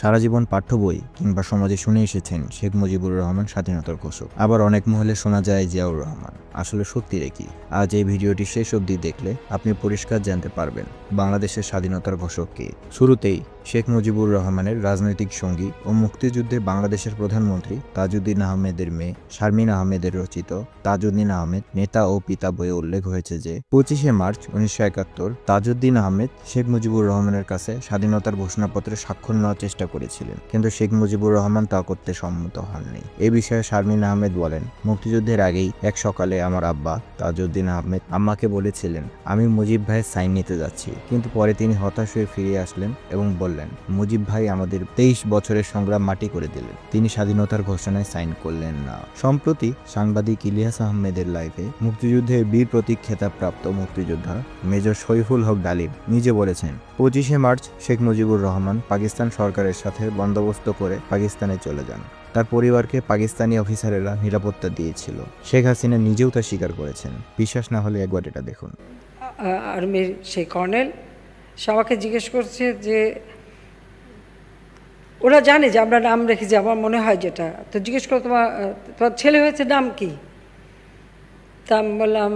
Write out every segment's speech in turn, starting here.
সারা জীবন পাঠ্য বই কিংবা সমাজে শুনে এসেছেন শেখ মুজিবুর রহমান স্বাধীনতার ঘোষক। আবার অনেক মহলে শোনা যায় জিয়াউর রহমান। আসলে সত্যিটা কি? আজ এই ভিডিওটি শেষ অবধি দেখলে আপনি পরিষ্কার জানতে পারবেন বাংলাদেশের স্বাধীনতার ঘোষক কে। শুরুতেই শেখ মুজিবুর রহমানের রাজনৈতিক সঙ্গী ও মুক্তিযুদ্ধে বাংলাদেশের প্রধানমন্ত্রী তাজউদ্দিন আহমেদের মেয়ে শারমিন আহমেদের রচিত তাজউদ্দিন আহমেদ নেতা ও পিতা বইয়ে উল্লেখ হয়েছে যে 25শে মার্চ 1971 তাজউদ্দিন আহমেদ শেখ মুজিবুর রহমানের কাছে স্বাধীনতার ঘোষণাপত্রে স্বাক্ষর নেওয়ার চেষ্টা করেছিলেন, কিন্তু শেখ মুজিবুর রহমান তা করতে সম্মত হননি। এ বিষয়ে শারমিন আহমেদ বলেন, মুক্তিযুদ্ধের আগেই এক সকালে আমার আব্বা তাজউদ্দিন আহমেদ আম্মাকে বলেছিলেন আমি মুজিব ভাইয়ের সাইন নিতে যাচ্ছি, কিন্তু পরে তিনি হতাশ হয়ে ফিরে আসলেন এবং বললেন মুজিব ভাই আমাদের 23 বছরের সংগ্রাম মাটি করে দিলেন, তিনি স্বাধীনতার ঘোষণায় সাইন করলেন না। সম্প্রতি সাংবাদিক ইলিয়াস আহমেদের লাইভে মুক্তিযুদ্ধের বীর প্রতীক খেতাবপ্রাপ্ত মুক্তিযোদ্ধা মেজর শরীফুল হক ডালিম নিজে বলেছেন 25শে মার্চ শেখ মুজিবুর রহমান পাকিস্তান সরকারের সাথে বন্দোবস্ত করে পাকিস্তানে চলে যান। তার পরিবারকে পাকিস্তানি অফিসারেরা নিরাপত্তা দিয়েছিল। শেখ হাসিনা নিজেও তা স্বীকার করেছেন। বিশ্বাস না হলে একবার এটা দেখুন। আর্মির সেই কর্নেল সে আমাকে জিজ্ঞেস করছে যে ওরা জানে যে আমরা নাম রেখেছি, আমার মনে হয় যেটা, তো জিজ্ঞেস করো তোমার ছেলে হয়েছে নাম কি? তা আমি বললাম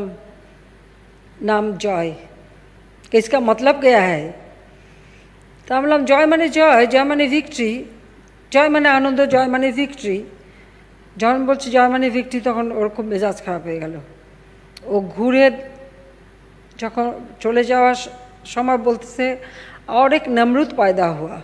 নাম জয়। इसका मतलब क्या है? তা আমি বললাম জয় মানে জয়, জয় মানে ভিক্টরি, জয় মানে আনন্দ, জয় মানে ভিক্টরি। যখন বলছি জয় মানে ভিক্টরি তখন ওর খুব মেজাজ খারাপ হয়ে গেল। ও ঘুরে যখন চলে যাওয়ার সময় বলতেছে और एक नमरूद पैदा हुआ।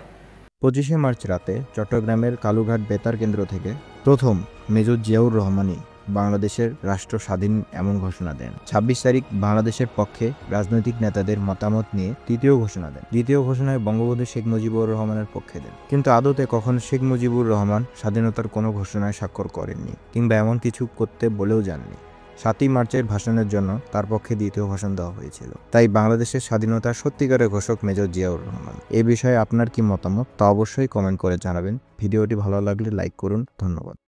25শে মার্চ রাতে চট্টগ্রামের কালুঘাট বেতার কেন্দ্র থেকে প্রথম মেজর জিয়াউর রহমানই বাংলাদেশের রাষ্ট্র স্বাধীন এমন ঘোষণা দেন। 26 তারিখ বাংলাদেশের পক্ষে রাজনৈতিক নেতাদের মতামত নিয়ে তৃতীয় ঘোষণা দেন। দ্বিতীয় ঘোষণায় বঙ্গবন্ধু শেখ মুজিবুর রহমানের পক্ষে দেন, কিন্তু আদতে কখনো শেখ মুজিবুর রহমান স্বাধীনতার কোনো ঘোষণায় স্বাক্ষর করেননি কিংবা এমন কিছু করতে বলেও যাননি। 7ই মার্চের ভাষণের জন্য তার পক্ষে দ্বিতীয় ভাষণ দেওয়া হয়েছিল। তাই বাংলাদেশের স্বাধীনতার সত্যিকারের ঘোষক মেজর জিয়াউর রহমান। এ বিষয়ে আপনার কি মতামত তা অবশ্যই কমেন্ট করে জানাবেন। ভিডিওটি ভালো লাগলে লাইক করুন। ধন্যবাদ।